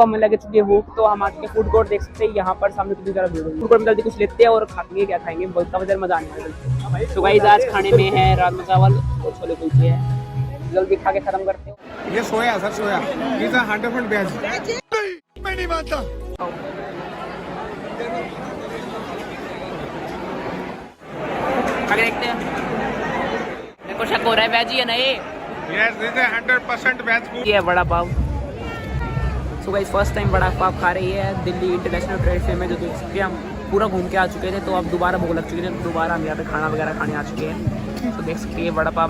हमें लगे चुकी है भूख, तो हम आके फूड कोर्ट देख सकते हैं। यहाँ पर सामने कितनी तरह भीड़ है। फूड कोर्ट में जल्दी कुछ लेते हैं और खाएंगे, क्या खाएंगे बहुत काफी मजा आने वाला है। तो गाइस आज खाने में है राजमा चावल और छोले कुलचे है, जल्दी खा के खत्म करते हो। ये सोया सर, सोया इज 100% वेज। मैं नहीं मानता। आगे देखते हैं, मेरे को शक हो रहा है वेज ही है ना ये। Yes this is 100% veg food. ये है vada pav. So guys first time vada pav खा रही है दिल्ली इंटरनेशनल ट्रेड फेयर में, जो देख सकते हैं हम पूरा घूम के आ चुके थे, तो अब दोबारा भूख लग चुकी है, तो दोबारा हम यहाँ पे खाना वगैरह खाने आ चुके हैं। तो देख सकते हैं वड़ा पाव